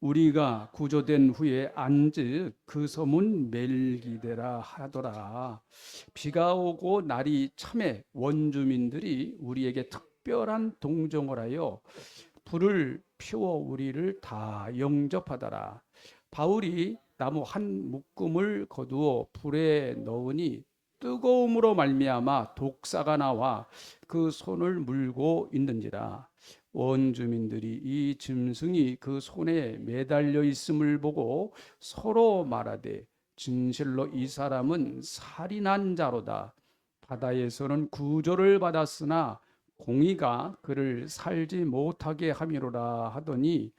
우리가 구조된 후에 안즉 그 소문 멜기데라 하더라. 비가 오고 날이 참해 원주민들이 우리에게 특별한 동정을 하여 불을 피워 우리를 다 영접하더라. 바울이 나무 한 묶음을 거두어 불에 넣으니 뜨거움으로 말미암아 독사가 나와 그 손을 물고 있는지라. 원주민들이 이 짐승이 그 손에 매달려 있음을 보고 서로 말하되 진실로 이 사람은 살인한 자로다. 바다에서는 구조를 받았으나 공의가 그를 살지 못하게 함이로라 하더니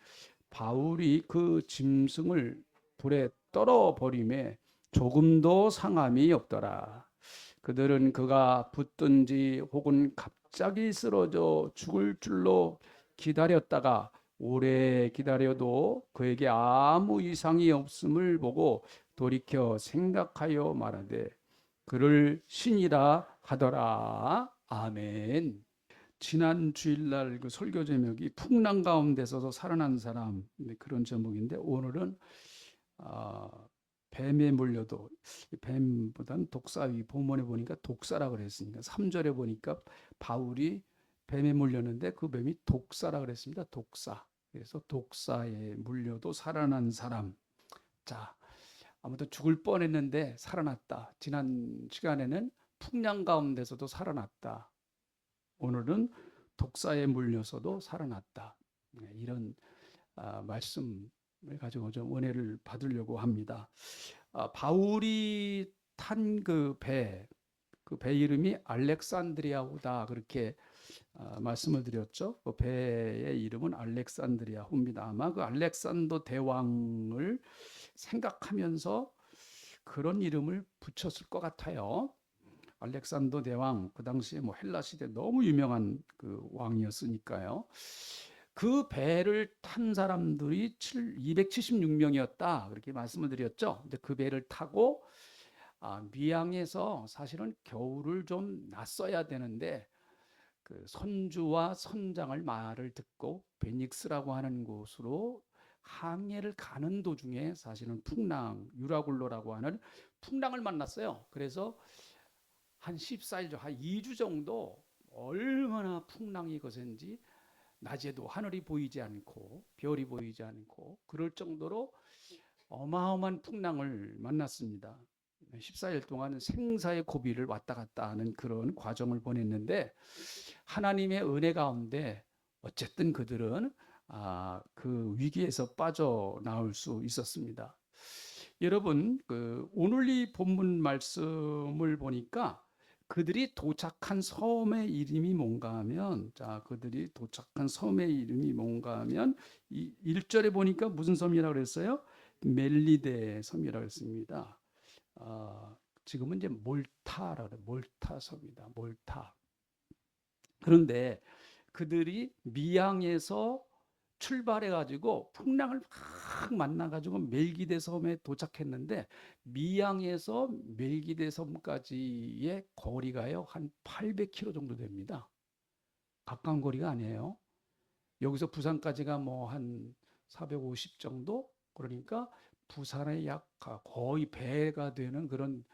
바울이 그 짐승을 불에 떨어 버림에 조금도 상함이 없더라. 그들은 그가 붙든지 혹은 갑자기 쓰러져 죽을 줄로 기다렸다가 오래 기다려도 그에게 아무 이상이 없음을 보고 돌이켜 생각하여 말하되 그를 신이라 하더라. 아멘. 지난 주일날 그 설교 제목이 풍랑 가운데서도 살아난 사람, 그런 제목인데 오늘은 아, 뱀에 물려도, 뱀보다는 독사위, 본문에 보니까 독사라 그랬으니까 3절에 보니까 바울이 뱀에 물렸는데 그 뱀이 독사라 그랬습니다. 독사. 그래서 독사에 물려도 살아난 사람. 자, 아무튼 죽을 뻔했는데 살아났다. 지난 시간에는 풍랑 가운데서도 살아났다. 오늘은 독사에 물려서도 살아났다. 이런 말씀을 가지고 좀 은혜를 받으려고 합니다. 바울이 탄 그 배 이름이 알렉산드리아호다 그렇게 말씀을 드렸죠. 그 배의 이름은 알렉산드리아호입니다. 아마 그 알렉산더 대왕을 생각하면서 그런 이름을 붙였을 것 같아요. 알렉산더 대왕, 그 당시에 뭐 헬라 시대 너무 유명한 그 왕이었으니까요. 그 배를 탄 사람들이 276명이었다 그렇게 말씀을 드렸죠. 근데 그 배를 타고 미양에서 사실은 겨울을 좀 났어야 되는데 그 선주와 선장을 말을 듣고 베닉스라고 하는 곳으로 항해를 가는 도중에 사실은 풍랑, 유라굴로라고 하는 풍랑을 만났어요. 그래서 한 14일, 한 2주 정도 얼마나 풍랑이 거센지 낮에도 하늘이 보이지 않고 별이 보이지 않고 그럴 정도로 어마어마한 풍랑을 만났습니다. 14일 동안 생사의 고비를 왔다 갔다 하는 그런 과정을 보냈는데 하나님의 은혜 가운데 어쨌든 그들은 그 위기에서 빠져나올 수 있었습니다. 여러분, 오늘 이 본문 말씀을 보니까 그들이 도착한 섬의 이름이 뭔가 하면, 자, 그들이 도착한 섬의 이름이 뭔가 하면, 이 1절에 보니까 무슨 섬이라고 그랬어요? 멜리데 섬이라고 했습니다. 지금은 이제 몰타라고 그래요. 몰타 섬이다. 몰타. 그런데 그들이 미양에서 출발해 가지고 풍랑을 막 만나 가지고 멜기데 섬에 도착했는데 미양에서 멜기데 섬까지의 거리가요 한 800km 정도 됩니다. 가까운 거리가 아니에요. 여기서 부산까지가 뭐 한 450 정도? 그러니까 부산의 약 거의 배가 되는 그런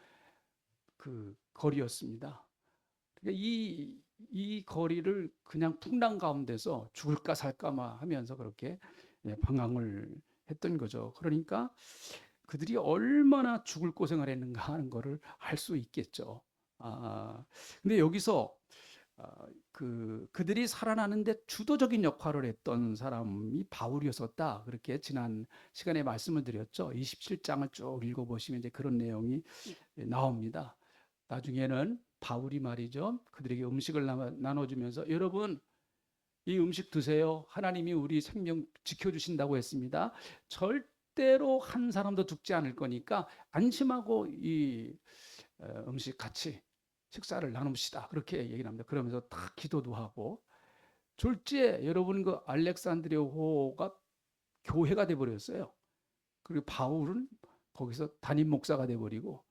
그 거리였습니다. 그러니까 이 거리를 그냥 풍랑 가운데서 죽을까 살까 하면서 그렇게 방황을 했던 거죠. 그러니까 그들이 얼마나 죽을 고생을 했는가 하는 거를 알 수 있겠죠. 근데 여기서 그들이 살아나는데 주도적인 역할을 했던 사람이 바울이었었다. 그렇게 지난 시간에 말씀을 드렸죠. 27장을 쭉 읽어보시면 이제 그런 내용이 나옵니다. 나중에는 바울이 말이죠. 그들에게 음식을 나눠주면서 여러분 이 음식 드세요. 하나님이 우리 생명 지켜주신다고 했습니다. 절대로 한 사람도 죽지 않을 거니까 안심하고 이 음식 같이 식사를 나눕시다. 그렇게 얘기를 합니다. 그러면서 다 기도도 하고 졸지에 여러분 그 알렉산드리아호가 교회가 돼 버렸어요. 그리고 바울은 거기서 담임 목사가 돼 버리고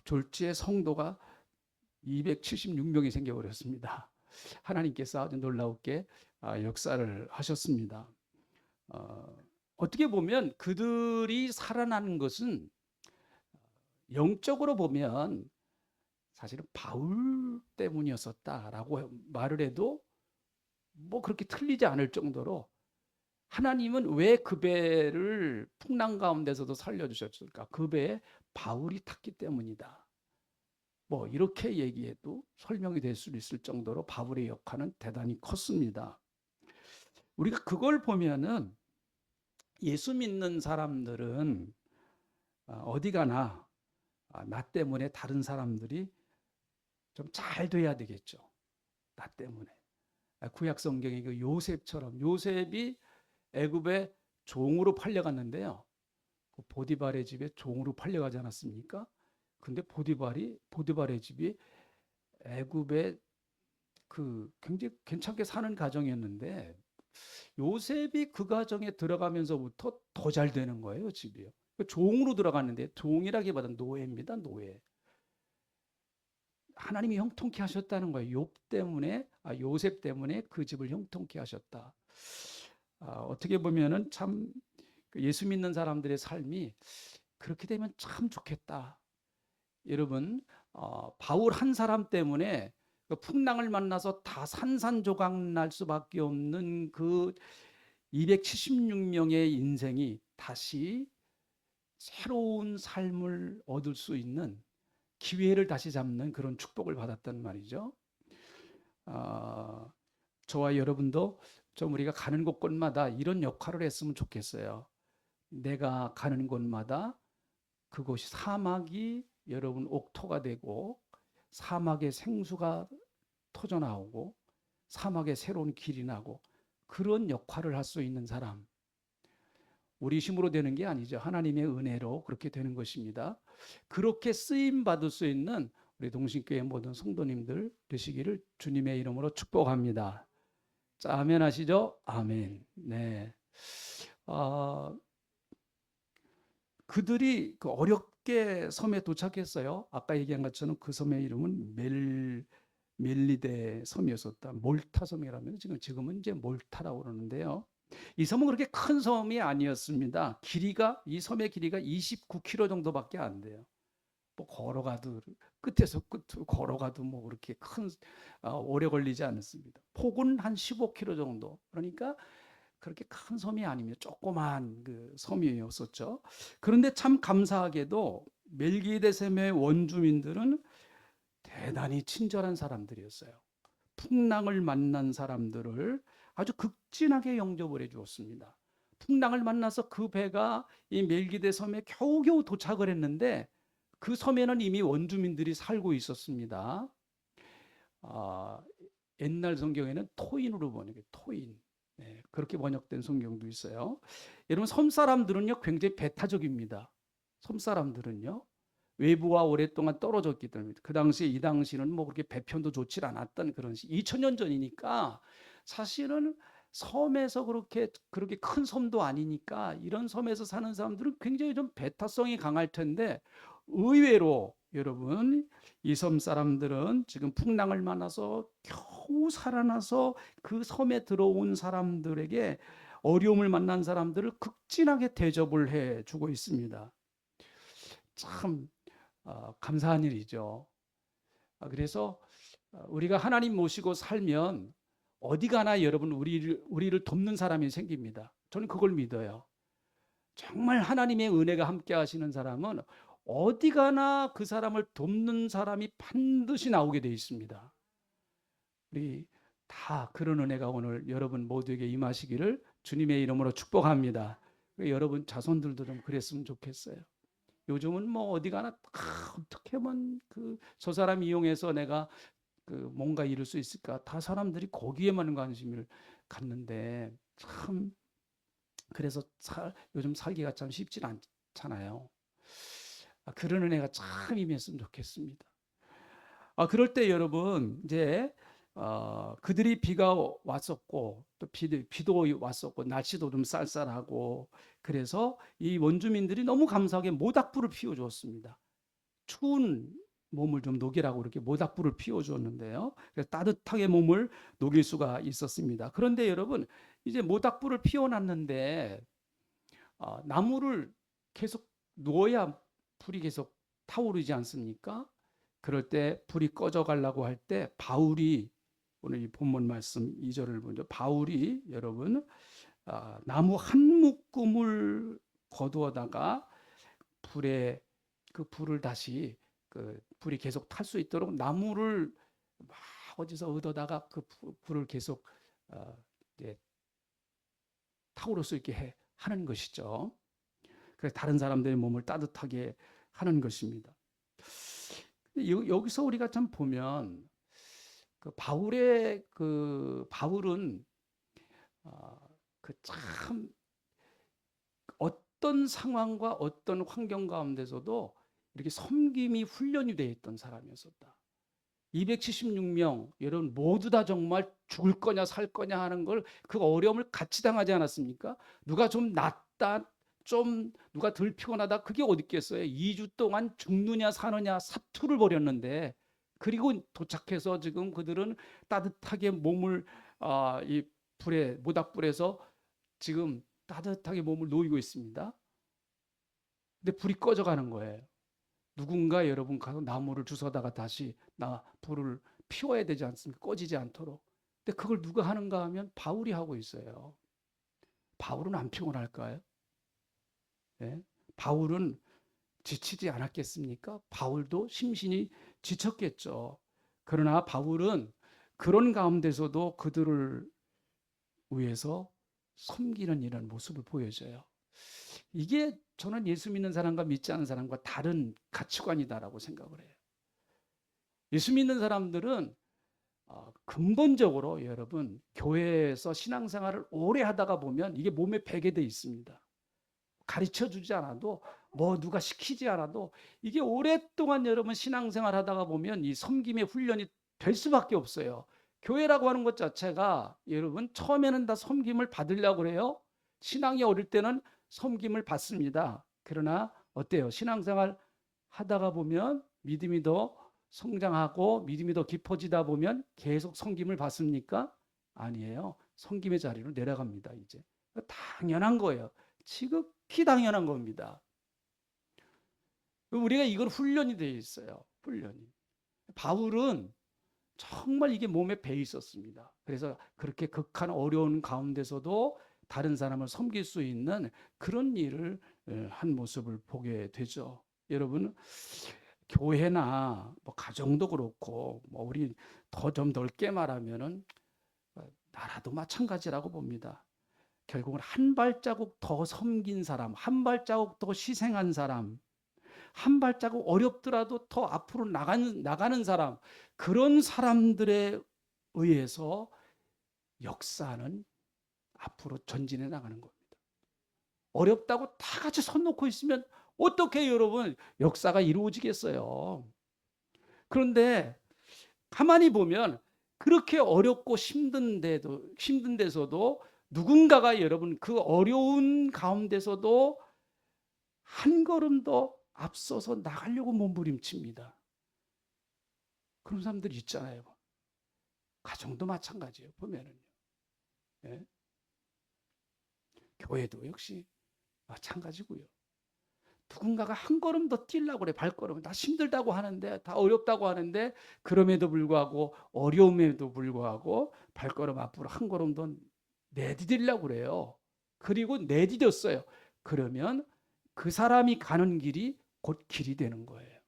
졸지에 성도가 276명이 생겨버렸습니다. 하나님께서 아주 놀라웠게 역사를 하셨습니다. 어떻게 보면 그들이 살아나는 것은 영적으로 보면 사실은 바울 때문이었었다라고 말을 해도 뭐 그렇게 틀리지 않을 정도로 하나님은 왜 그 배를 풍랑 가운데서도 살려주셨을까? 그 배에 바울이 탔기 때문이다. 뭐 이렇게 얘기해도 설명이 될 수 있을 정도로 바울의 역할은 대단히 컸습니다. 우리가 그걸 보면은 예수 믿는 사람들은 어디 가나 나 때문에 다른 사람들이 좀 잘 돼야 되겠죠. 나 때문에. 구약 성경의 그 요셉처럼 요셉이 애굽의 종으로 팔려갔는데요. 그 보디발의 집에 종으로 팔려가지 않았습니까? 근데 보디발의 집이 애굽의 그 굉장히 괜찮게 사는 가정이었는데 요셉이 그 가정에 들어가면서부터 더 잘 되는 거예요, 집이요. 그 종으로 들어갔는데 종이라기보다는 노예입니다, 노예. 하나님이 형통케 하셨다는 거예요. 요셉 때문에 그 집을 형통케 하셨다. 어떻게 보면은 참 예수 믿는 사람들의 삶이 그렇게 되면 참 좋겠다. 여러분, 바울 한 사람 때문에 그 풍랑을 만나서 다 산산조각 날 수밖에 없는 그 276명의 인생이 다시 새로운 삶을 얻을 수 있는 기회를 다시 잡는 그런 축복을 받았단 말이죠. 아, 저와 여러분도 좀 우리가 가는 곳곳마다 이런 역할을 했으면 좋겠어요. 내가 가는 곳마다 그곳이 사막이 여러분 옥토가 되고 사막의 생수가 터져 나오고 사막에 새로운 길이 나고 그런 역할을 할 수 있는 사람. 우리 힘으로 되는 게 아니죠. 하나님의 은혜로 그렇게 되는 것입니다. 그렇게 쓰임 받을 수 있는 우리 동신교회 모든 성도님들 되시기를 주님의 이름으로 축복합니다. 자, 아멘 하시죠? 아멘. 네. 아, 그들이 그 어렵게 섬에 도착했어요. 아까 얘기한 것처럼 그 섬의 이름은 멜리데 섬이었었다. 몰타 섬이라면 지금은 이제 몰타라고 그러는데요. 이 섬은 그렇게 큰 섬이 아니었습니다. 이 섬의 길이가 29km 정도밖에 안 돼요. 뭐 걸어가도 끝에서 끝으로 걸어가도 뭐 그렇게 오래 걸리지 않습니다. 폭은 한 15km 정도. 그러니까 그렇게 큰 섬이 아니며 조그만 그 섬이었었죠. 그런데 참 감사하게도 멜기데셈의 원주민들은 대단히 친절한 사람들이었어요. 풍랑을 만난 사람들을 아주 극진하게 영접을 해 주었습니다. 풍랑을 만나서 그 배가 이 멜기데 섬에 겨우겨우 도착을 했는데 그 섬에는 이미 원주민들이 살고 있었습니다. 아, 옛날 성경에는 토인으로 번역해요. 토인. 네, 그렇게 번역된 성경도 있어요. 여러분 섬 사람들은요 굉장히 배타적입니다. 섬 사람들은요 외부와 오랫동안 떨어졌기 때문에 그 당시에 이 당시는 뭐 그렇게 배편도 좋지 않았던 그런 2000년 전이니까 사실은 섬에서 그렇게 큰 섬도 아니니까 이런 섬에서 사는 사람들은 굉장히 좀 배타성이 강할 텐데 의외로 여러분 이 섬 사람들은 지금 풍랑을 만나서 겨우 살아나서 그 섬에 들어온 사람들에게 어려움을 만난 사람들을 극진하게 대접을 해 주고 있습니다. 참 감사한 일이죠. 그래서 우리가 하나님 모시고 살면 어디 가나 여러분 우리를 돕는 사람이 생깁니다. 저는 그걸 믿어요. 정말 하나님의 은혜가 함께 하시는 사람은 어디 가나 그 사람을 돕는 사람이 반드시 나오게 되어 있습니다. 우리 다 그런 은혜가 오늘 여러분 모두에게 임하시기를 주님의 이름으로 축복합니다. 여러분 자손들도 좀 그랬으면 좋겠어요. 요즘은 뭐 어디 가나 어떻게 하면 저 사람 이용해서 내가 뭔가 이룰 수 있을까? 다 사람들이 거기에만 관심을 갖는데 참 그래서 요즘 살기가 참 쉽지 않잖아요. 그런 은혜가 참 임했으면 좋겠습니다. 그럴 때 여러분 이제 그들이 비가 왔었고 또 비도 왔었고 날씨도 좀 쌀쌀하고 그래서 이 원주민들이 너무 감사하게 모닥불을 피워 주었습니다. 추운 몸을 좀 녹이라고 이렇게 모닥불을 피워 주었는데요. 그래서 따뜻하게 몸을 녹일 수가 있었습니다. 그런데 여러분 이제 모닥불을 피워 놨는데 나무를 계속 놓아야 불이 계속 타오르지 않습니까? 그럴 때 불이 꺼져 가려고 할 때 바울이, 오늘 이 본문 말씀 2절을 보죠. 바울이 여러분 나무 한 묶음을 거두어다가 불에 그 불을 다시 그 불이 계속 탈 수 있도록 나무를 막 어디서 얻어다가 그 불을 계속 이제 타오를 수 있게 하는 것이죠. 그래서 다른 사람들의 몸을 따뜻하게 하는 것입니다. 여기서 우리가 참 보면 바울은 참 어떤 상황과 어떤 환경 가운데서도 이렇게 섬김이 훈련이 되어 있던 사람이었었다. 276명 여러분 모두 다 정말 죽을 거냐 살 거냐 하는 걸 그 어려움을 같이 당하지 않았습니까? 누가 좀 낫다, 좀 누가 덜 피곤하다, 그게 어디 있겠어요? 2주 동안 죽느냐 사느냐 사투를 벌였는데, 그리고 도착해서 지금 그들은 따뜻하게 몸을 이 불에 모닥불에서 지금 따뜻하게 몸을 놓이고 있습니다. 근데 불이 꺼져가는 거예요. 누군가 여러분 가서 나무를 주워다가 다시 불을 피워야 되지 않습니까? 꺼지지 않도록. 근데 그걸 누가 하는가 하면 바울이 하고 있어요. 바울은 안 피곤할까요? 네? 바울은 지치지 않았겠습니까? 바울도 심신이 지쳤겠죠. 그러나 바울은 그런 가운데서도 그들을 위해서 섬기는 이런 모습을 보여줘요. 이게 저는 예수 믿는 사람과 믿지 않는 사람과 다른 가치관이다라고 생각을 해요. 예수 믿는 사람들은 근본적으로 여러분 교회에서 신앙생활을 오래 하다가 보면 이게 몸에 배게 돼 있습니다. 가르쳐 주지 않아도 뭐 누가 시키지 않아도 이게 오랫동안 여러분 신앙생활 하다가 보면 이 섬김의 훈련이 될 수밖에 없어요. 교회라고 하는 것 자체가 여러분 처음에는 다 섬김을 받으려고 그래요. 신앙이 어릴 때는 섬김을 받습니다. 그러나 어때요? 신앙생활 하다가 보면 믿음이 더 성장하고 믿음이 더 깊어지다 보면 계속 섬김을 받습니까? 아니에요. 섬김의 자리로 내려갑니다. 이제 당연한 거예요. 지극히 당연한 겁니다. 우리가 이걸 훈련이 되어 있어요. 훈련이. 바울은 정말 이게 몸에 배 있었습니다. 그래서 그렇게 극한 어려운 가운데서도 다른 사람을 섬길 수 있는 그런 일을 한 모습을 보게 되죠. 여러분, 교회나 뭐 가정도 그렇고 뭐 우리 더 좀 넓게 말하면은 나라도 마찬가지라고 봅니다. 결국은 한 발자국 더 섬긴 사람, 한 발자국 더 희생한 사람, 한 발자국 어렵더라도 더 앞으로 나가는 사람, 그런 사람들에 의해서 역사는 앞으로 전진해 나가는 겁니다. 어렵다고 다 같이 손 놓고 있으면 어떻게 여러분 역사가 이루어지겠어요? 그런데 가만히 보면 그렇게 어렵고 힘든 데서도 누군가가 여러분 그 어려운 가운데서도 한 걸음 더 앞서서 나가려고 몸부림칩니다. 그런 사람들 있잖아요. 가정도 마찬가지예요. 보면은요. 예? 교회도 역시 마찬가지고요. 누군가가 한 걸음 더 뛰려고 그래. 발걸음. 다 힘들다고 하는데, 다 어렵다고 하는데, 그럼에도 불구하고 어려움에도 불구하고 발걸음 앞으로 한 걸음 더 내디디려고 그래요. 그리고 내디뎠어요. 그러면 그 사람이 가는 길이 곧 길이 되는 거예요.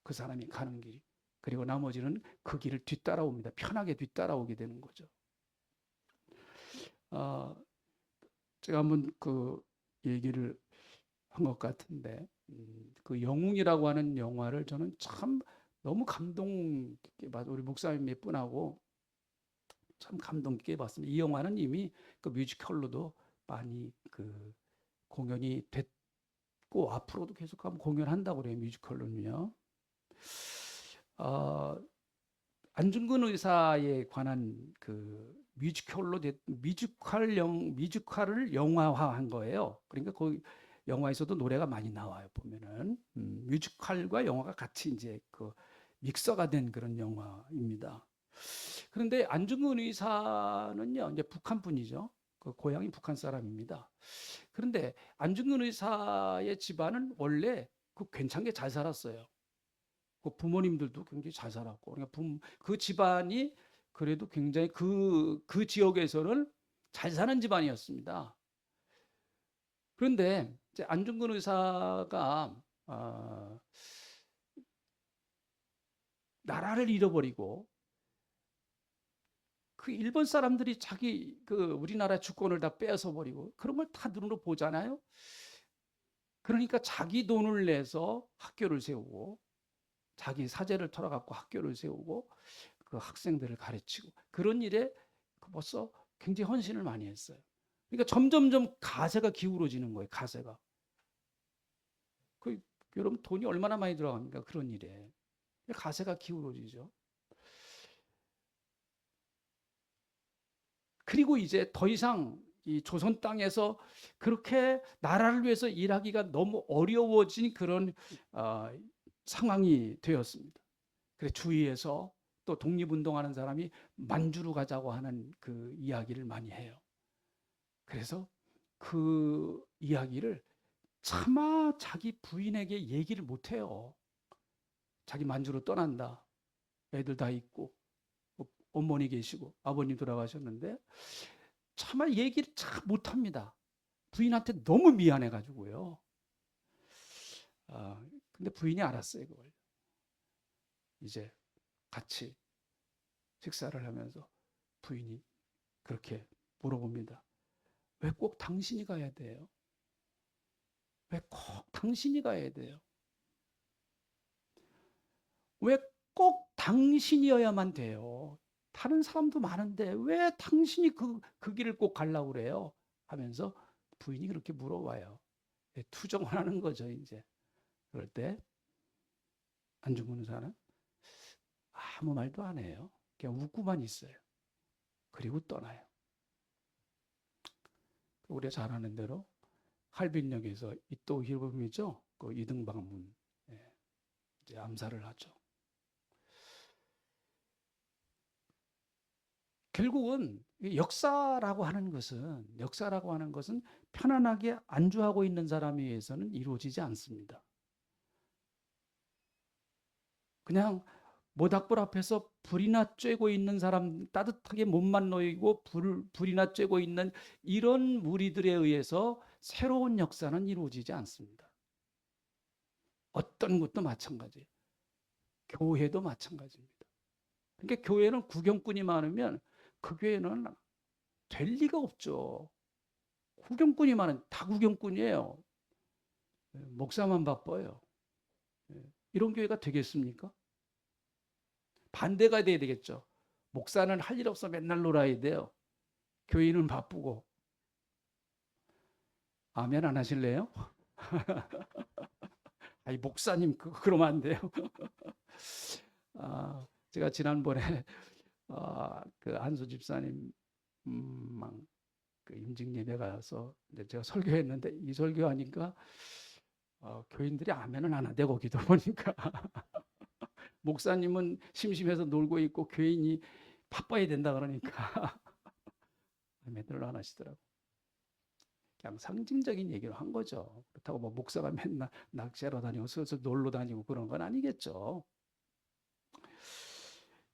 그 사람이 가는 길이. 그리고 나머지는 그 길을 뒤따라옵니다. 편하게 뒤따라오게 되는 거죠. 제가 한번 그 얘기를 한 것 같은데, 그 영웅이라고 하는 영화를 저는 참 너무 감동 깊게 봤어요. 우리 목사님 몇 분하고 참 감동 깊게 봤습니다. 이 영화는 이미 그 뮤지컬로도 많이 그 공연이 됐고 앞으로도 계속 한번 공연한다고 그래요. 뮤지컬로는요. 안중근 의사에 관한 그 뮤지컬을 영화화한 거예요. 그러니까 그 영화에서도 노래가 많이 나와요. 보면은 뮤지컬과 영화가 같이 이제 그 믹서가 된 그런 영화입니다. 그런데 안중근 의사는요, 이제 북한 분이죠. 그 고향이 북한 사람입니다. 그런데 안중근 의사의 집안은 원래 그 괜찮게 잘 살았어요. 그 부모님들도 굉장히 잘 살았고, 그러니까 그 집안이 그래도 굉장히 그 지역에서는 잘 사는 집안이었습니다. 그런데 이제 안중근 의사가 나라를 잃어버리고 그 일본 사람들이 자기 그 우리나라 주권을 다 빼앗아 버리고 그런 걸 다 눈으로 보잖아요. 그러니까 자기 돈을 내서 학교를 세우고 자기 사재를 털어갖고 학교를 세우고 그 학생들을 가르치고 그런 일에 벌써 굉장히 헌신을 많이 했어요. 그러니까 점점점 가세가 기울어지는 거예요. 가세가. 그 여러분 돈이 얼마나 많이 들어갑니까? 그런 일에. 가세가 기울어지죠. 그리고 이제 더 이상 이 조선 땅에서 그렇게 나라를 위해서 일하기가 너무 어려워진 그런 상황이 되었습니다. 그래서 주위에서 또 독립운동하는 사람이 만주로 가자고 하는 그 이야기를 많이 해요. 그래서 그 이야기를 차마 자기 부인에게 얘기를 못해요. 자기 만주로 떠난다. 애들 다 있고 어머니 계시고 아버님 돌아가셨는데 차마 얘기를 잘 못합니다. 부인한테 너무 미안해가지고요. 근데 부인이 알았어요 그걸. 이제 같이 식사를 하면서 부인이 그렇게 물어봅니다. 왜 꼭 당신이 가야 돼요? 왜 꼭 당신이 가야 돼요? 왜 꼭 당신이어야만 돼요? 다른 사람도 많은데 왜 당신이 그 길을 꼭 가려고 그래요? 하면서 부인이 그렇게 물어봐요. 투정을 하는 거죠, 이제. 그럴 때 안중근 의사는 아무 말도 안 해요. 그냥 웃고만 있어요. 그리고 떠나요. 우리가 잘 아는 대로 할빈역에서 이또 hir범이죠. 그 이등방문 이제 암살을 하죠. 결국은 역사라고 하는 것은 편안하게 안주하고 있는 사람에 의해서는 이루어지지 않습니다. 그냥 모닥불 앞에서 불이나 쬐고 있는 사람, 따뜻하게 몸만 놓이고 불이나 쬐고 있는 이런 무리들에 의해서 새로운 역사는 이루어지지 않습니다. 어떤 것도 마찬가지예요. 교회도 마찬가지입니다. 그러니까 교회는 구경꾼이 많으면 그 교회는 될 리가 없죠. 구경꾼이 많은 다 구경꾼이에요. 목사만 바빠요. 이런 교회가 되겠습니까? 반대가 돼야 되겠죠. 목사는 할 일 없어 맨날 놀아야 돼요. 교인은 바쁘고. 아멘 안 하실래요? 아이 목사님 그러면 안 돼요. 제가 지난번에 그 한수 집사님 그 임직 예배 가서 이제 제가 설교했는데 이 설교하니까 교인들이 아멘은 안 하대고 기도 보니까 목사님은 심심해서 놀고 있고 교인이 바빠야 된다 그러니까 아멘을 안 하시더라고. 그냥 상징적인 얘기를 한 거죠. 그렇다고 뭐 목사가 맨날 낚시하러 다니고 슬슬 놀러 다니고 그런 건 아니겠죠.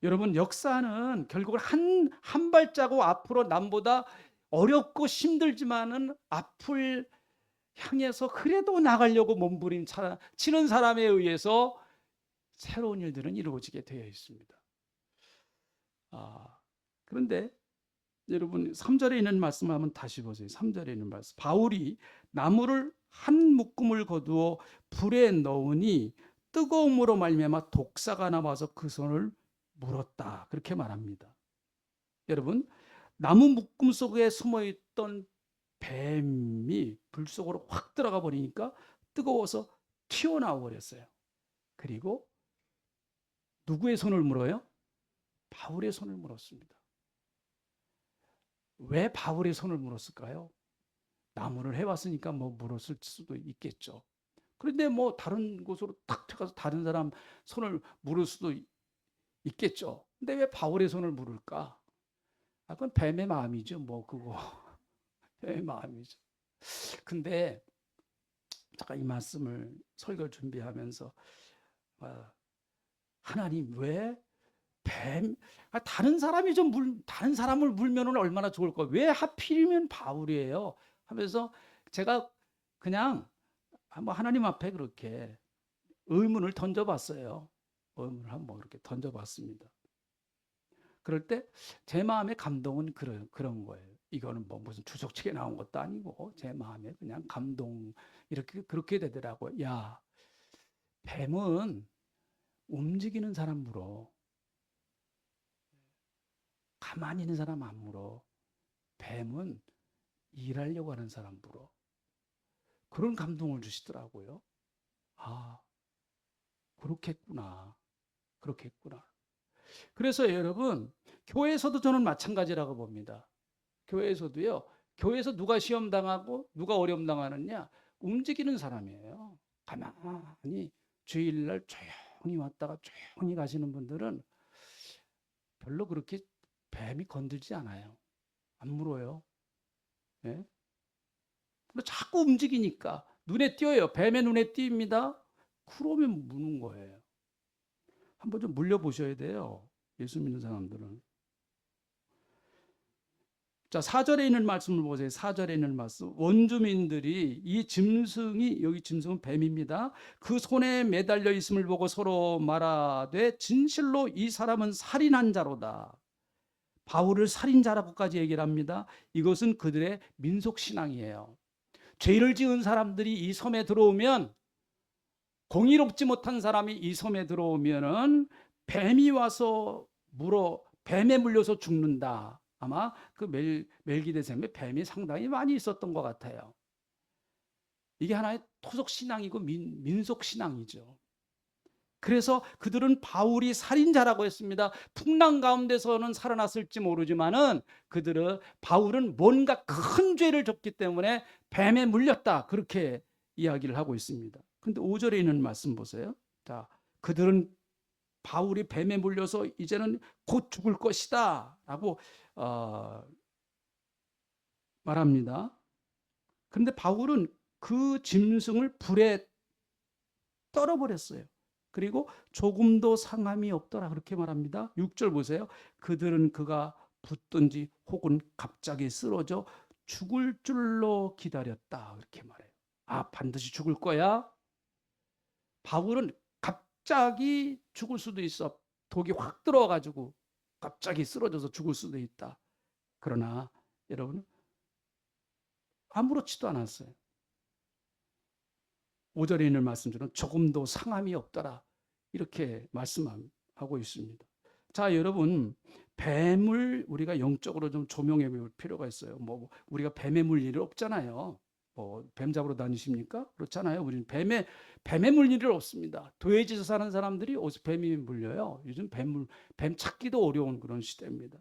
여러분 역사는 결국 한 발자국 앞으로 남보다 어렵고 힘들지만은 앞을 향해서 그래도 나가려고 치는 사람에 의해서 새로운 일들은 이루어지게 되어 있습니다. 그런데 여러분 3절에 있는 말씀을 한번 다시 보세요. 3절에 있는 말씀. 바울이 나무를 한 묶음을 거두어 불에 넣으니 뜨거움으로 말미암아 독사가 나와서 그 손을 물었다. 그렇게 말합니다. 여러분 나무 묶음 속에 숨어있던 뱀이 불 속으로 확 들어가 버리니까 뜨거워서 튀어나와 버렸어요. 그리고 누구의 손을 물어요? 바울의 손을 물었습니다. 왜 바울의 손을 물었을까요? 나무를 해왔으니까 뭐 물었을 수도 있겠죠. 그런데 뭐 다른 곳으로 탁 튀어가서 다른 사람 손을 물을 수도 있겠죠. 근데 왜 바울의 손을 물을까? 그건 뱀의 마음이죠. 뭐 그거 뱀의 마음이죠. 근데 잠깐 이 말씀을 설교를 준비하면서 하나님 왜 뱀, 다른 사람이 다른 사람을 물면은 얼마나 좋을 거, 왜 하필이면 바울이에요? 하면서 제가 그냥 한번 하나님 앞에 그렇게 의문을 던져봤어요. 의문을 한번 그렇게 던져봤습니다. 그럴 때 제 마음의 감동은 그런 거예요. 이거는 뭐 무슨 주석책에 나온 것도 아니고 제 마음에 그냥 감동, 이렇게 그렇게 되더라고요. 야, 뱀은 움직이는 사람 물어. 가만히 있는 사람 안 물어. 뱀은 일하려고 하는 사람 물어. 그런 감동을 주시더라고요. 아, 그렇겠구나. 그렇겠구나. 그래서 여러분, 교회에서도 저는 마찬가지라고 봅니다. 교회에서도요. 교회에서 누가 시험 당하고 누가 어려움 당하느냐? 움직이는 사람이에요. 가만히 주일날 조용히 왔다가 조용히 가시는 분들은 별로 그렇게 뱀이 건들지 않아요. 안 물어요. 예? 근데 자꾸 움직이니까 눈에 띄어요. 뱀의 눈에 띕니다. 그러면 무는 거예요. 한번 좀 물려보셔야 돼요. 예수 믿는 사람들은. 자, 4절에 있는 말씀을 보세요. 4절에 있는 말씀. 원주민들이 이 짐승이, 여기 짐승은 뱀입니다. 그 손에 매달려 있음을 보고 서로 말하되 진실로 이 사람은 살인한 자로다. 바울을 살인자라고까지 얘기를 합니다. 이것은 그들의 민속 신앙이에요. 죄를 지은 사람들이 이 섬에 들어오면, 공의롭지 못한 사람이 이 섬에 들어오면은 뱀이 와서 뱀에 물려서 죽는다. 아마 그 멜기데셈에 뱀이 상당히 많이 있었던 것 같아요. 이게 하나의 토속 신앙이고 민속 신앙이죠. 그래서 그들은 바울이 살인자라고 했습니다. 풍랑 가운데서는 살아났을지 모르지만은 바울은 뭔가 큰 죄를 졌기 때문에 뱀에 물렸다. 그렇게 이야기를 하고 있습니다. 근데 5절에 있는 말씀 보세요. 자, 그들은 바울이 뱀에 물려서 이제는 곧 죽을 것이다. 라고 말합니다. 그런데 바울은 그 짐승을 불에 떨어버렸어요. 그리고 조금도 상함이 없더라. 그렇게 말합니다. 6절 보세요. 그들은 그가 붙든지 혹은 갑자기 쓰러져 죽을 줄로 기다렸다. 그렇게 말해요. 아, 반드시 죽을 거야? 바울은 갑자기 죽을 수도 있어. 독이 확 들어와가지고 갑자기 쓰러져서 죽을 수도 있다. 그러나 여러분, 아무렇지도 않았어요. 5절에 있는 말씀처럼 조금도 상함이 없더라. 이렇게 말씀하고 있습니다. 자, 여러분, 뱀을 우리가 영적으로 좀 조명해 볼 필요가 있어요. 뭐 우리가 뱀에 물릴 일 없잖아요. 뱀 잡으러 다니십니까? 그렇잖아요. 우리는 뱀에 물릴 일 없습니다. 도해지에서 사는 사람들이 어디서 뱀이 물려요? 요즘 뱀 찾기도 어려운 그런 시대입니다.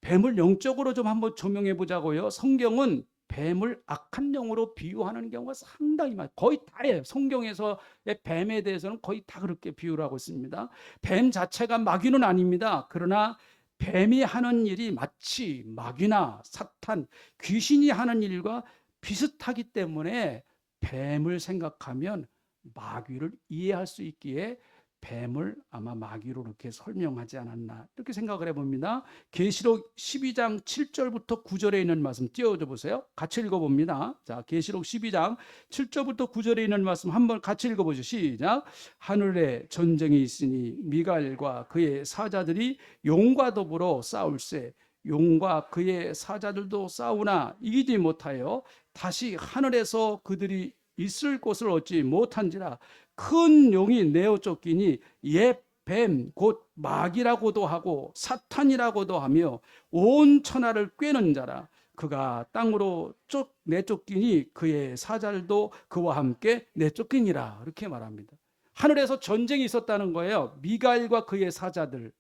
뱀을 영적으로 좀 한번 조명해 보자고요. 성경은 뱀을 악한 영으로 비유하는 경우가 상당히 많아요. 거의 다예요. 성경에서의 뱀에 대해서는 거의 다 그렇게 비유를 하고 있습니다. 뱀 자체가 마귀는 아닙니다. 그러나 뱀이 하는 일이 마치 마귀나 사탄, 귀신이 하는 일과 비슷하기 때문에 뱀을 생각하면 마귀를 이해할 수 있기에 뱀을 아마 마귀로 이렇게 설명하지 않았나 이렇게 생각을 해봅니다. 계시록 12장 7절부터 9절에 있는 말씀 띄워줘 보세요. 같이 읽어봅니다. 자, 계시록 12장 7절부터 9절에 있는 말씀 한번 같이 읽어보죠. 시작. 하늘에 전쟁이 있으니 미갈과 그의 사자들이 용과 더불어 싸울세. 용과 그의 사자들도 싸우나 이기지 못하여 다시 하늘에서 그들이 있을 곳을 얻지 못한지라. 큰 용이 내어 쫓기니 옛 뱀 곧 마귀라고도 하고 사탄이라고도 하며 온 천하를 꿰는 자라. 그가 땅으로 내쫓기니 그의 사자들도 그와 함께 내쫓기니라. 이렇게 말합니다. 하늘에서 전쟁이 있었다는 거예요. 미가엘과 그의 사자들.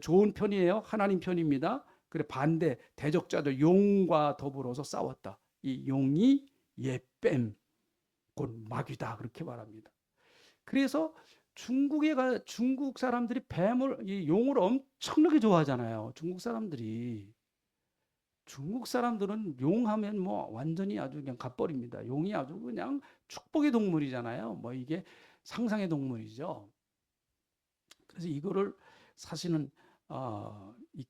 좋은 편이에요. 하나님 편입니다. 그래 반대 대적자들 용과 더불어서 싸웠다. 이 용이 옛뱀 곧 마귀다. 그렇게 말합니다. 그래서 중국 사람들이 이 용을 엄청나게 좋아하잖아요. 중국 사람들이 중국 사람들은 용하면 뭐 완전히 아주 그냥 갓버립니다. 용이 아주 그냥 축복의 동물이잖아요. 뭐 이게 상상의 동물이죠. 그래서 이거를 사실은 이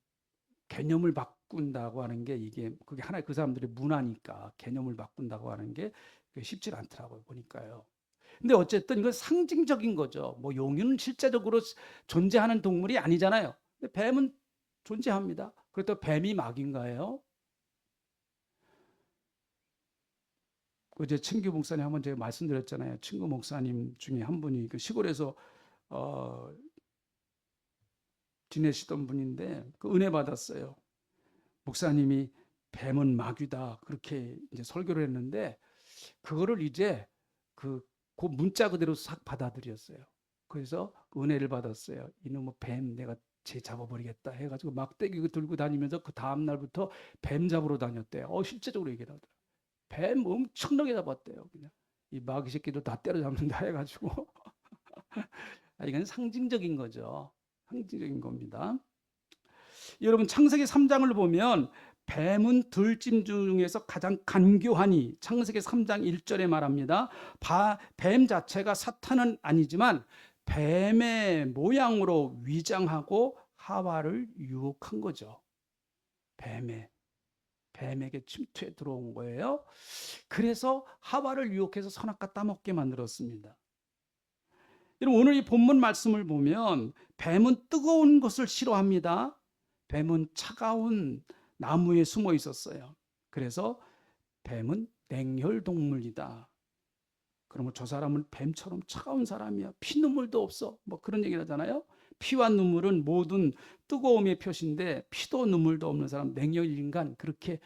개념을 바꾼다고 하는 게 이게 그게 하나의 그 사람들의 문화니까 개념을 바꾼다고 하는 게 쉽지 않더라고요. 보니까요. 근데 어쨌든 이건 상징적인 거죠. 뭐 용은 실제적으로 존재하는 동물이 아니잖아요. 근데 뱀은 존재합니다. 그렇다고 뱀이 막인가요? 그제 친구 목사님 한번 제가 말씀드렸잖아요. 친구 목사님 중에 한 분이 그 시골에서 어, 지내시던 분인데 그 은혜 받았어요. 목사님이 뱀은 마귀다 그렇게 이제 설교를 했는데 그거를 이제 그 문자 그대로 싹 받아들였어요. 그래서 은혜를 받았어요. 이놈의 뱀 내가 쟤 잡아버리겠다 해가지고 막대기 들고 다니면서 그 다음 날부터 뱀 잡으러 다녔대요. 실제적으로 얘기하더라고요. 뱀 엄청나게 잡았대요. 그냥 이 마귀 새끼도 다 때려잡는다 해가지고 이건 상징적인 거죠. 상징적인 겁니다. 여러분 창세기 3장을 보면 뱀은 들짐 중에서 가장 간교하니 창세기 3장 1절에 말합니다. 뱀 자체가 사탄은 아니지만 뱀의 모양으로 위장하고 하와를 유혹한 거죠. 뱀에게 침투해 들어온 거예요. 그래서 하와를 유혹해서 선악과 따먹게 만들었습니다. 여러분 오늘 이 본문 말씀을 보면 뱀은 뜨거운 것을 싫어합니다. 뱀은 차가운 나무에 숨어 있었어요. 그래서 뱀은 냉혈동물이다. 그러면 저 사람은 뱀처럼 차가운 사람이야. 피눈물도 없어. 뭐 그런 얘기를 하잖아요. 피와 눈물은 모든 뜨거움의 표시인데 피도 눈물도 없는 사람 냉혈인간 그렇게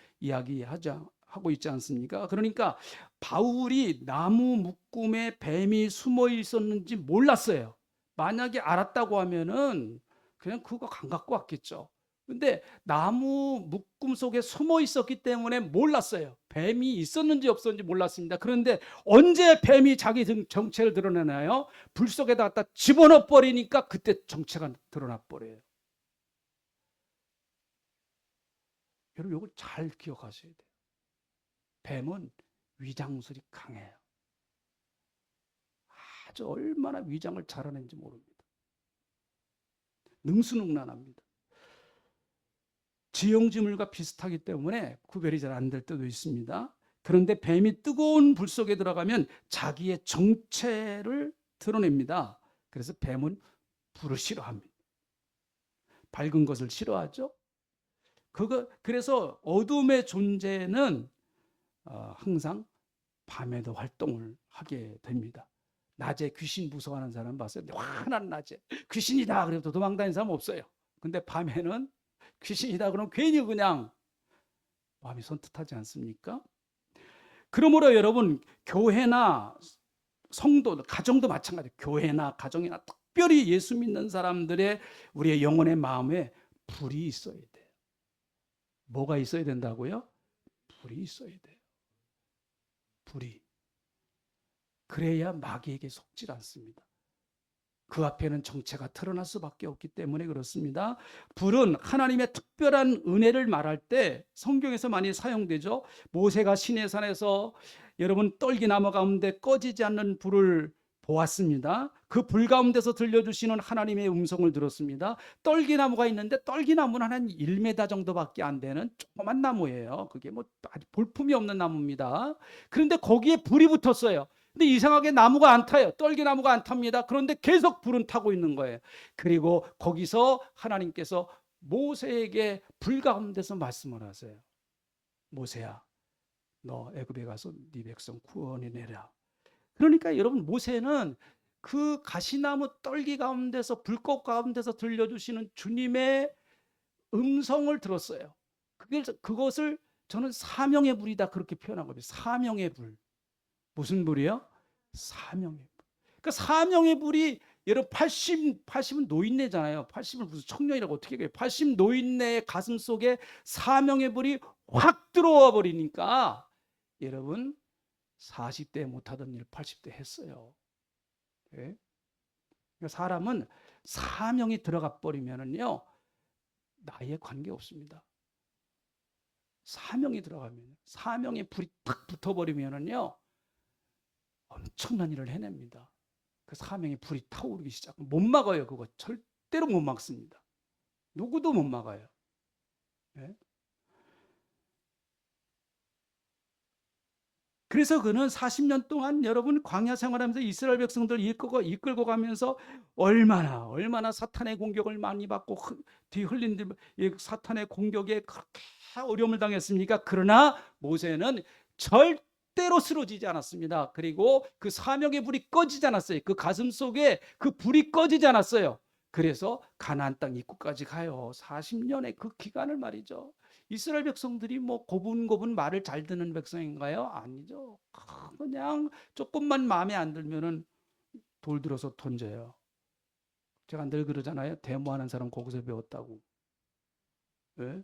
하고 있지 않습니까? 그러니까 바울이 나무 묶음에 뱀이 숨어 있었는지 몰랐어요. 만약에 알았다고 하면은 그냥 그거 안 갖고 왔겠죠. 근데 나무 묶음 속에 숨어 있었기 때문에 몰랐어요. 뱀이 있었는지 없었는지 몰랐습니다. 그런데 언제 뱀이 자기 정체를 드러내나요? 불 속에다 갖다 집어넣어 버리니까 그때 정체가 드러나 버려요. 여러분 이걸 잘 기억하셔야 돼요. 뱀은 위장술이 강해요. 아주 얼마나 위장을 잘하는지 모릅니다. 능수능란합니다. 지형지물과 비슷하기 때문에 구별이 잘 안 될 때도 있습니다. 그런데 뱀이 뜨거운 불 속에 들어가면 자기의 정체를 드러냅니다. 그래서 뱀은 불을 싫어합니다. 밝은 것을 싫어하죠. 그래서 어둠의 존재는 항상 밤에도 활동을 하게 됩니다. 낮에 귀신 무서워하는 사람 봤어요. 환한 낮에 귀신이다 그래도 도망다니는 사람 없어요. 근데 밤에는 귀신이다 그러면 괜히 그냥 마음이 선뜻하지 않습니까? 그러므로 여러분 교회나 성도, 가정도 마찬가지예요. 교회나 가정이나 특별히 예수 믿는 사람들의 우리의 영혼의 마음에 불이 있어야 돼요. 뭐가 있어야 된다고요? 불이 있어야 돼요. 불이. 그래야 마귀에게 속질 않습니다. 그 앞에는 정체가 드러날 수밖에 없기 때문에 그렇습니다. 불은 하나님의 특별한 은혜를 말할 때 성경에서 많이 사용되죠. 모세가 시내산에서 여러분 떨기나무 가운데 꺼지지 않는 불을 보았습니다. 그 불 가운데서 들려주시는 하나님의 음성을 들었습니다. 떨기나무가 있는데 떨기나무는 한 1m 정도밖에 안 되는 조그만 나무예요. 그게 뭐 아주 볼품이 없는 나무입니다. 그런데 거기에 불이 붙었어요. 근데 이상하게 나무가 안 타요. 떨기나무가 안 탑니다. 그런데 계속 불은 타고 있는 거예요. 그리고 거기서 하나님께서 모세에게 불 가운데서 말씀을 하세요. 모세야, 너 애굽에 가서 네 백성 구원해내라. 그러니까 여러분 모세는 그 가시나무 떨기 가운데서 불꽃 가운데서 들려주시는 주님의 음성을 들었어요. 그것을 저는 사명의 불이다 그렇게 표현한 겁니다. 사명의 불. 무슨 불이요? 사명의 불. 그 사명의 불이 여러분 80은 노인네잖아요. 80을 무슨 청년이라고 어떻게 해요? 80 노인네의 가슴 속에 사명의 불이 확 들어와 버리니까 여러분 40대 못하던 일 80대 했어요. 네? 사람은 사명이 들어가 버리면은요 나이에 관계 없습니다. 사명이 들어가면, 사명에 불이 탁 붙어버리면은요, 엄청난 일을 해냅니다. 그 사명에 불이 타오르기 시작하면 못 막아요. 그거 절대로 못 막습니다. 누구도 못 막아요. 예? 그래서 그는 40년 동안 여러분 광야 생활하면서 이스라엘 백성들 이끌고 가면서 얼마나 사탄의 공격을 많이 받고 뒤 흘린 사탄의 공격에 그렇게 어려움을 당했습니까? 그러나 모세는 절대로 쓰러지지 않았습니다. 그리고 그 사명의 불이 꺼지지 않았어요. 그 가슴 속에 그 불이 꺼지지 않았어요. 그래서 가나안 땅 입구까지 가요. 40년의 그 기간을 말이죠. 이스라엘 백성들이 뭐 고분고분 말을 잘 듣는 백성인가요? 아니죠. 그냥 조금만 마음에 안 들면은 돌 들어서 던져요. 제가 늘 그러잖아요. 데모하는 사람 거기서 배웠다고. 네?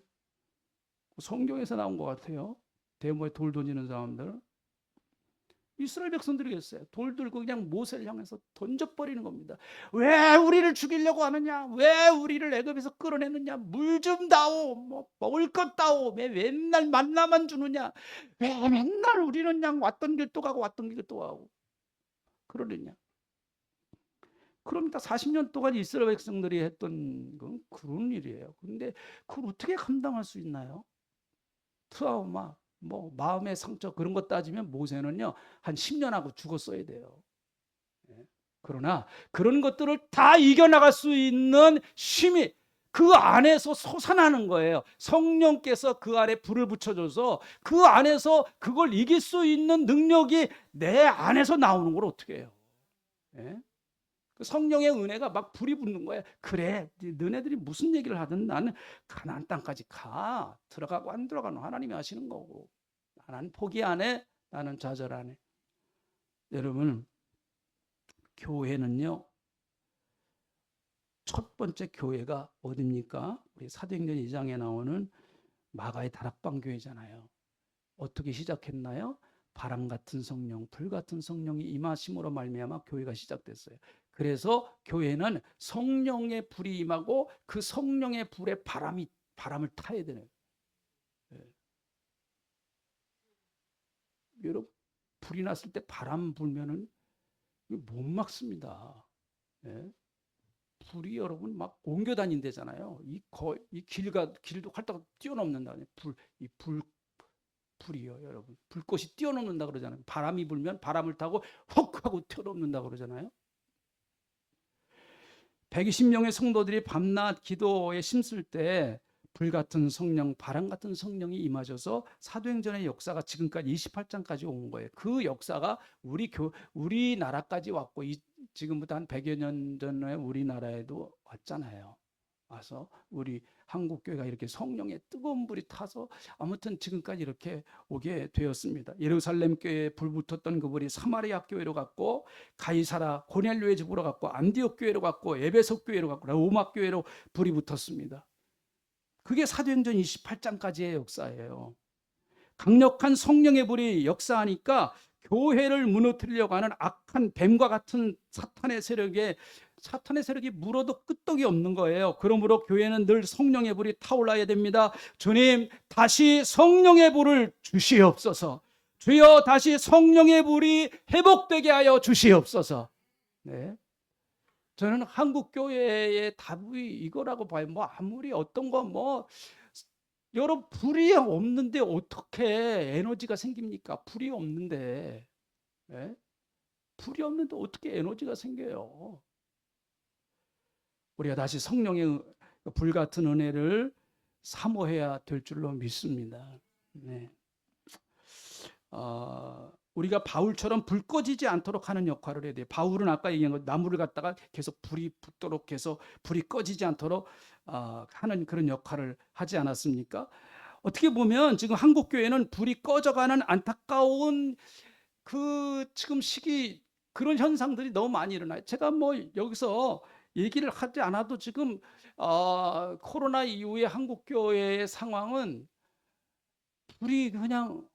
성경에서 나온 것 같아요. 데모에 돌 던지는 사람들. 이스라엘 백성들이 했어요. 돌 들고 그냥 모세를 향해서 던져버리는 겁니다. 왜 우리를 죽이려고 하느냐? 왜 우리를 애굽에서 끌어내느냐? 물 좀 다오, 뭐 먹을 것 다오. 왜 맨날 만나만 주느냐? 왜 맨날 우리는 그냥 왔던 길 또 가고 왔던 길 또 가고 그러느냐? 그러니까 40년 동안 이스라엘 백성들이 했던 건 그런 일이에요. 그런데 그걸 어떻게 감당할 수 있나요? 트라우마, 뭐 마음의 상처 그런 거 따지면 모세는요 한 10년 하고 죽었어야 돼요. 그러나 그런 것들을 다 이겨나갈 수 있는 힘이 그 안에서 솟아나는 거예요. 성령께서 그 안에 불을 붙여줘서 그 안에서 그걸 이길 수 있는 능력이 내 안에서 나오는 걸 어떻게 해요? 예? 성령의 은혜가 막 불이 붙는 거예요. 그래, 너네들이 무슨 얘기를 하든 나는 가나안 땅까지 가. 들어가고 안 들어가는 하나님이 하시는 거고. 나는 포기 안 해. 나는 좌절 안 해. 여러분, 교회는요. 첫 번째 교회가 어디입니까? 우리 사도행전 2장에 나오는 마가의 다락방 교회잖아요. 어떻게 시작했나요? 바람 같은 성령, 불 같은 성령이 임하심으로 말미암아 교회가 시작됐어요. 그래서 교회는 성령의 불이 임하고 그 성령의 불에 바람을 타야 되는. 예. 여러분 불이 났을 때 바람 불면은 못 막습니다. 예. 불이 여러분 막 옮겨 다닌대잖아요. 이 길도 활짝 뛰어넘는다. 불이요, 여러분. 불꽃이 뛰어넘는다 그러잖아요. 바람이 불면 바람을 타고 훅 하고 뛰어넘는다 그러잖아요. 120명의 성도들이 밤낮 기도에 힘쓸 때 불같은 성령, 바람 같은 성령이 임하셔서 사도행전의 역사가 지금까지 28장까지 온 거예요. 그 역사가 우리나라까지 왔고 지금부터 한 100여 년 전에 우리나라에도 왔잖아요. 와서 우리 한국 교회가 이렇게 성령의 뜨거운 불이 타서 아무튼 지금까지 이렇게 오게 되었습니다. 예루살렘 교회에 불 붙었던 그 불이 사마리아 교회로 갔고 가이사라 고넬료의 집으로 갔고 안디옥 교회로 갔고 에베소 교회로 갔고 로마 교회로 불이 붙었습니다. 그게 사도행전 28장까지의 역사예요. 강력한 성령의 불이 역사하니까 교회를 무너뜨리려고 하는 악한 뱀과 같은 사탄의 세력이 물어도 끄떡이 없는 거예요. 그러므로 교회는 늘 성령의 불이 타올라야 됩니다. 주님, 다시 성령의 불을 주시옵소서. 주여, 다시 성령의 불이 회복되게 하여 주시옵소서. 네. 저는 한국 교회의 답이 이거라고 봐요. 뭐 아무리 어떤 거 여러분 불이 없는데 어떻게 에너지가 생깁니까? 불이 없는데. 예? 불이 없는데 어떻게 에너지가 생겨요? 우리가 다시 성령의 불 같은 은혜를 사모해야 될 줄로 믿습니다. 네. 우리가 바울처럼 불 꺼지지 않도록 하는 역할을 해야 돼요. 바울은 아까 얘기한 거 나무를 갖다가 계속 불이 붙도록 해서 불이 꺼지지 않도록 하는 그런 역할을 하지 않았습니까? 어떻게 보면 지금 한국 교회는 불이 꺼져가는 안타까운 그 지금 시기 그런 현상들이 너무 많이 일어나요. 제가 뭐 여기서 얘기를 하지 않아도 지금 코로나 이후에 한국 교회의 상황은 불이 그냥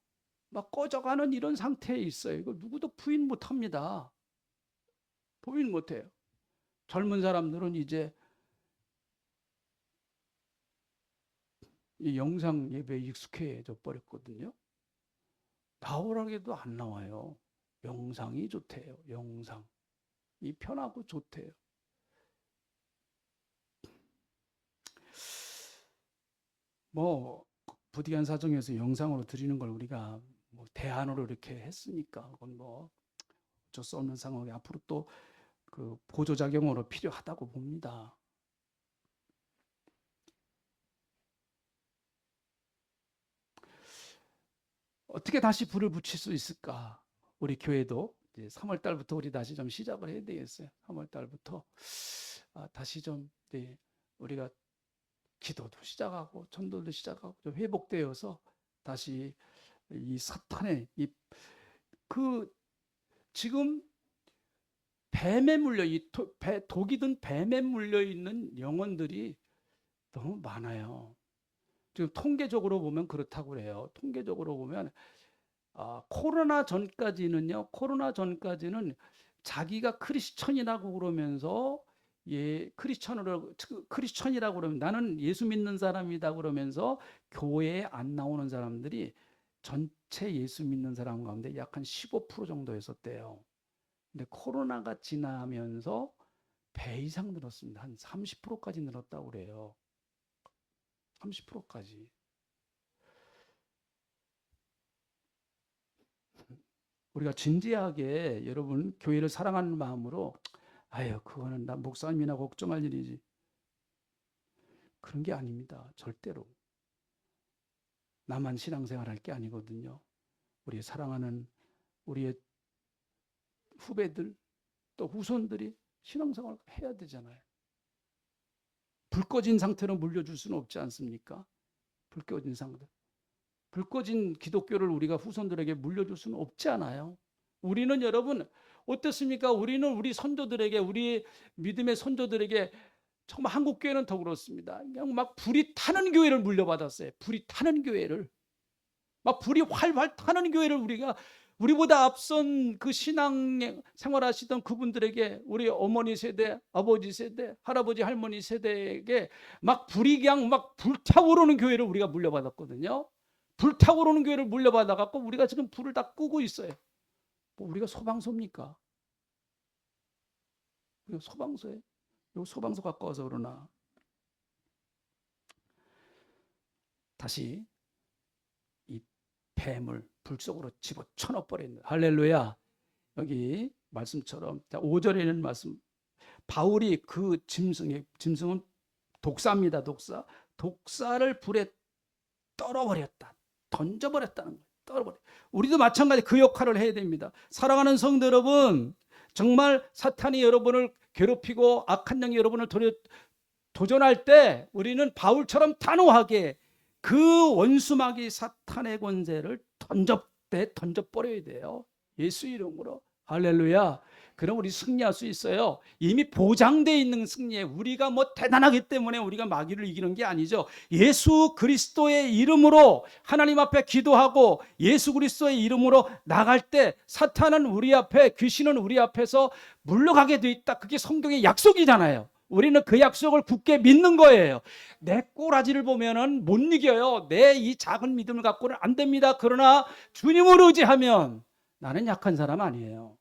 막 꺼져가는 이런 상태에 있어요. 이거 누구도 부인 못합니다. 부인 못해요. 젊은 사람들은 이제 이 영상 예배에 익숙해져 버렸거든요. 나오라게도 안 나와요. 영상이 좋대요. 영상이 편하고 좋대요. 뭐 부득이한 사정에서 영상으로 드리는 걸 우리가 뭐 대안으로 이렇게 했으니까 그건 뭐 어쩔 수 없는 상황이 앞으로 또 그 보조작용으로 필요하다고 봅니다. 어떻게 다시 불을 붙일 수 있을까? 우리 교회도 이제 3월 달부터 우리 다시 좀 시작을 해야 되겠어요. 3월 달부터 다시 좀 우리가 기도도 시작하고 전도도 시작하고 좀 회복되어서 다시 이 사탄의 그 지금 뱀에 물려 독이 든 뱀에 물려 있는 영혼들이 너무 많아요. 지금 통계적으로 보면 그렇다고 그래요. 통계적으로 보면 코로나 전까지는 자기가 크리스천이라고 그러면서 크리스천이라고 그러면 나는 예수 믿는 사람이다 그러면서 교회에 안 나오는 사람들이 전체 예수 믿는 사람 가운데 약 한 15% 정도였었대요. 근데 코로나가 지나면서 배 이상 늘었습니다. 한 30%까지 늘었다고 그래요. 30%까지. 우리가 진지하게 여러분 교회를 사랑하는 마음으로 아유 그거는 나 목사님이나 걱정할 일이지. 그런 게 아닙니다. 절대로. 나만 신앙생활 할 게 아니거든요. 우리 사랑하는 우리의 후배들 또 후손들이 신앙생활 해야 되잖아요. 불 꺼진 상태로 물려줄 수는 없지 않습니까? 불 꺼진 상태. 불 꺼진 기독교를 우리가 후손들에게 물려줄 수는 없지 않아요. 우리는 여러분 어떻습니까? 우리는 우리 선조들에게 우리 믿음의 선조들에게 정말 한국 교회는 더 그렇습니다. 그냥 막 불이 타는 교회를 물려받았어요. 불이 타는 교회를. 막 불이 활활 타는 교회를 우리보다 앞선 그 신앙 생활하시던 그분들에게 우리 어머니 세대, 아버지 세대, 할아버지 할머니 세대에게 막 불이 그냥 막 불타오르는 교회를 우리가 물려받았거든요. 불타오르는 교회를 물려받아 갖고 우리가 지금 불을 다 끄고 있어요. 뭐 우리가 소방서입니까? 우리가 소방서에 요 소방서 가까워서 그러나 다시 이 뱀을 불 속으로 집어쳐 넣어버렸네. 할렐루야. 여기 말씀처럼 5절에 있는 말씀 바울이 그 짐승은 독사입니다. 독사를 불에 떨어버렸다. 던져버렸다는 거예요. 떨어버려. 우리도 마찬가지 그 역할을 해야 됩니다. 사랑하는 성도 여러분, 정말 사탄이 여러분을 괴롭히고 악한 영이 여러분을 도전할 때 우리는 바울처럼 단호하게 그 원수마귀 사탄의 권세를 던져버려야 돼요. 예수 이름으로. 할렐루야. 그럼 우리 승리할 수 있어요. 이미 보장되어 있는 승리에 우리가 뭐 대단하기 때문에 우리가 마귀를 이기는 게 아니죠. 예수 그리스도의 이름으로 하나님 앞에 기도하고 예수 그리스도의 이름으로 나갈 때 사탄은 우리 앞에, 귀신은 우리 앞에서 물러가게 돼 있다. 그게 성경의 약속이잖아요. 우리는 그 약속을 굳게 믿는 거예요. 내 꼬라지를 보면은 못 이겨요. 내 이 작은 믿음을 갖고는 안 됩니다. 그러나 주님을 의지하면 나는 약한 사람 아니에요.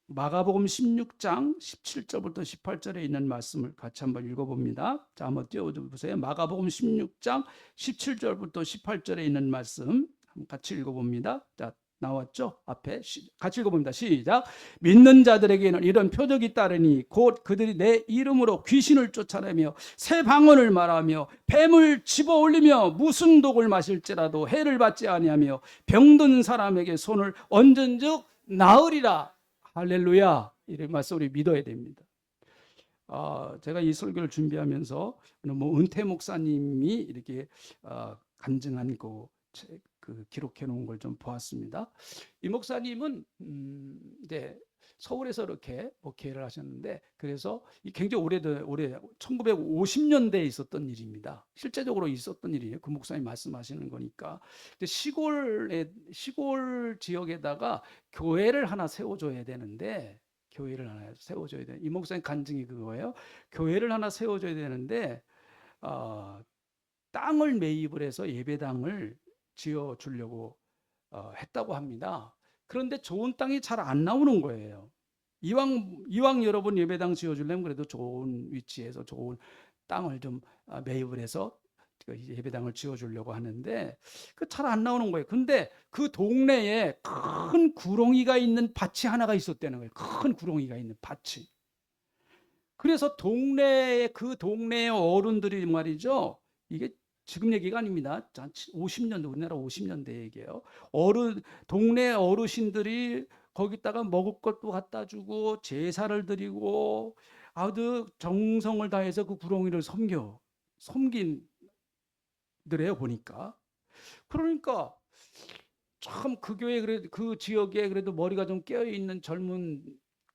마가복음 16장 17절부터 18절에 있는 말씀을 같이 한번 읽어봅니다. 자, 한번 띄워보세요. 마가복음 16장 17절부터 18절에 있는 말씀 같이 읽어봅니다. 자, 나왔죠? 앞에 같이 읽어봅니다. 시작. 믿는 자들에게는 이런 표적이 따르니 곧 그들이 내 이름으로 귀신을 쫓아내며 새 방언을 말하며 뱀을 집어올리며 무슨 독을 마실지라도 해를 받지 아니하며 병든 사람에게 손을 얹은즉 나으리라. 할렐루야. 이런 말씀 우리 믿어야 됩니다. 제가 이 설교를 준비하면서 뭐 은퇴 목사님이 이렇게 간증한 그 기록해 놓은 걸 좀 보았습니다. 이 목사님은 이제 서울에서 이렇게 목회를 하셨는데 그래서 굉장히 오래 1950년대에 있었던 일입니다. 실제적으로 있었던 일이에요. 그 목사님 말씀하시는 거니까. 시골 지역에다가 교회를 하나 세워줘야 되는데 이 목사님 간증이 그거예요. 교회를 하나 세워줘야 되는데 어, 땅을 매입을 해서 예배당을 지어 주려고 했다고 합니다. 그런데 좋은 땅이 잘 안 나오는 거예요. 이왕 여러분 예배당 지어 주려면 그래도 좋은 위치에서 좋은 땅을 좀 매입을 해서 예배당을 지어 주려고 하는데 그 잘 안 나오는 거예요. 근데 그 동네에 큰 구렁이가 있는 밭이 하나가 있었다는 거예요. 큰 구렁이가 있는 밭이. 그래서 그 동네의 어른들이 말이죠. 이게 지금 얘기가 아닙니다. 50년대, 우리나라 50년대 얘기예요. 동네 어르신들이 거기다가 먹을 것도 갖다 주고 제사를 드리고 아주 정성을 다해서 그 구렁이를 섬긴 더래요, 보니까. 그러니까 참 그 지역에 그래도 머리가 좀 깨어 있는 젊은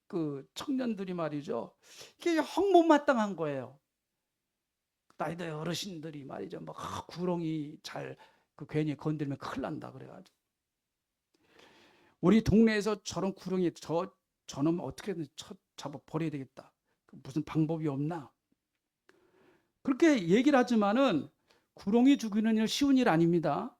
그 청년들이 말이죠. 이게 영 못마땅한 거예요. 나이들 어르신들이 말이죠. 막 구렁이 괜히 건들면 큰일 난다 그래가지고 우리 동네에서 저런 구렁이 저놈 어떻게든 잡아 버려야 되겠다. 무슨 방법이 없나? 그렇게 얘기를 하지만은 구렁이 죽이는 일 쉬운 일 아닙니다.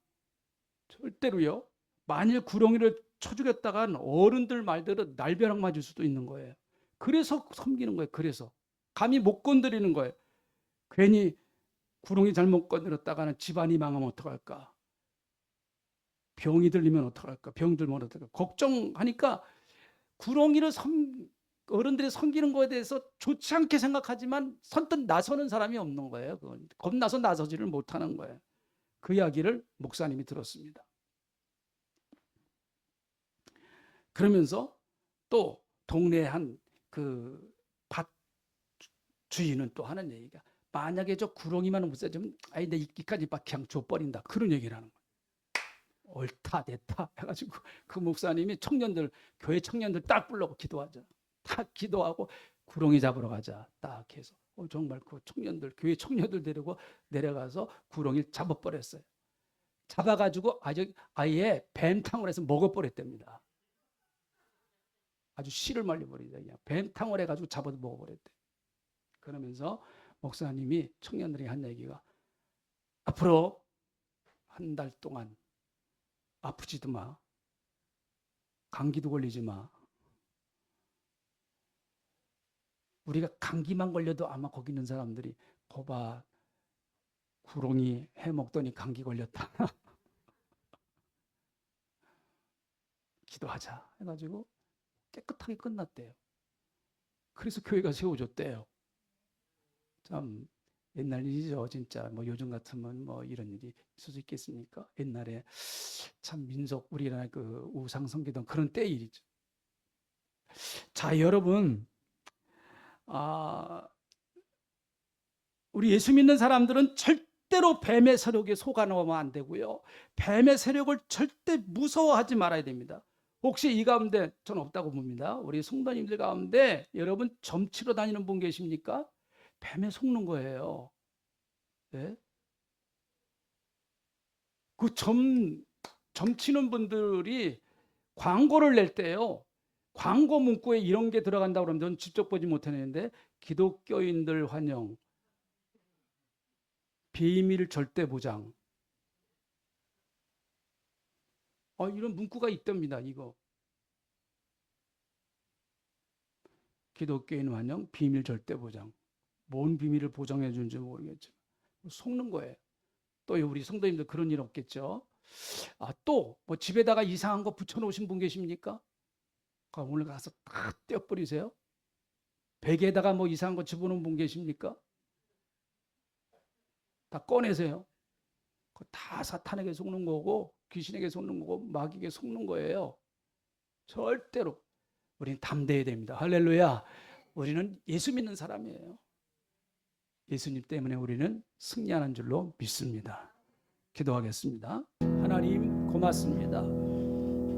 절대로요. 만일 구렁이를 쳐 죽였다간 어른들 말대로 날벼락 맞을 수도 있는 거예요. 그래서 섬기는 거예요. 그래서 감히 못 건드리는 거예요. 괜히 구렁이 잘못 건드렸다가는 집안이 망하면 어떡할까? 병이 들리면 어떡할까? 병 들면 어떡할까? 걱정하니까 어른들이 섬기는 거에 대해서 좋지 않게 생각하지만 선뜻 나서는 사람이 없는 거예요. 겁나서 나서지를 못하는 거예요. 그 이야기를 목사님이 들었습니다. 그러면서 또 동네 한 그 밭 주인은 또 하는 얘기가 만약에 저 구렁이만 없어지면 내 이끼까지 막 그냥 줘버린다. 그런 얘기를 하는 거예요. 옳다 됐다 해가지고 그 목사님이 교회 청년들 딱 불러고 기도하자. 딱 기도하고 구렁이 잡으러 가자. 딱 해서 정말 그 교회 청년들 데리고 내려가서 구렁이를 잡아버렸어요. 잡아가지고 아예 뱀탕을 해서 먹어버렸답니다. 아주 씨를 말려버리자. 그냥 뱀탕을 해가지고 잡아서 먹어버렸대. 그러면서 목사님이 청년들이 한 얘기가 앞으로 한 달 동안 아프지도 마. 감기도 걸리지 마. 우리가 감기만 걸려도 아마 거기 있는 사람들이 거봐 구렁이 해먹더니 감기 걸렸다. 기도하자 해가지고 깨끗하게 끝났대요. 그래서 교회가 세워졌대요. 참 옛날 일이죠. 진짜 요즘 같으면 이런 일이 있을 수 있겠습니까? 옛날에 참 우리나라 그 우상 섬기던 그런 때 일이죠. 자, 여러분, 우리 예수 믿는 사람들은 절대로 뱀의 세력에 속아놓으면 안 되고요. 뱀의 세력을 절대 무서워하지 말아야 됩니다. 혹시 이 가운데 전 없다고 봅니다. 우리 성도님들 가운데 여러분 점치러 다니는 분 계십니까? 뱀에 속는 거예요. 네? 그 점치는 분들이 광고를 낼 때요. 광고 문구에 이런 게 들어간다고 그러면 전 직접 보지 못했는데 기독교인들 환영, 비밀 절대 보장. 이런 문구가 있답니다. 이거. 기독교인 환영, 비밀 절대 보장. 뭔 비밀을 보장해 주는지 모르겠지만 속는 거예요. 또 우리 성도님들 그런 일 없겠죠? 또 집에다가 이상한 거 붙여놓으신 분 계십니까? 오늘 가서 다 떼어버리세요. 베개에다가 이상한 거 집어넣은 분 계십니까? 다 꺼내세요. 다 사탄에게 속는 거고 귀신에게 속는 거고 마귀에게 속는 거예요. 절대로 우리는 담대해야 됩니다. 할렐루야. 우리는 예수 믿는 사람이에요. 예수님 때문에 우리는 승리하는 줄로 믿습니다. 기도하겠습니다. 하나님 고맙습니다.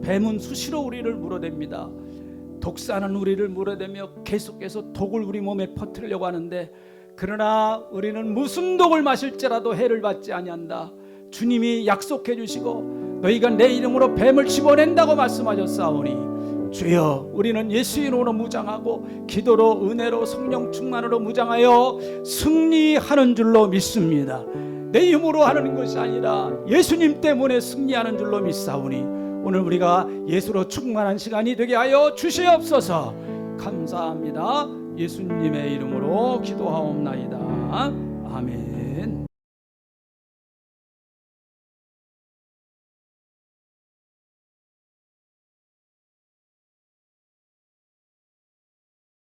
뱀은 수시로 우리를 물어댑니다. 독사는 우리를 물어대며 계속해서 독을 우리 몸에 퍼뜨리려고 하는데 그러나 우리는 무슨 독을 마실지라도 해를 받지 아니한다. 주님이 약속해 주시고 너희가 내 이름으로 뱀을 집어낸다고 말씀하셨사오니 주여, 우리는 예수의 이름으로 무장하고 기도로, 은혜로, 성령 충만으로 무장하여 승리하는 줄로 믿습니다. 내 힘으로 하는 것이 아니라 예수님 때문에 승리하는 줄로 믿사오니 오늘 우리가 예수로 충만한 시간이 되게 하여 주시옵소서. 감사합니다. 예수님의 이름으로 기도하옵나이다. 아멘.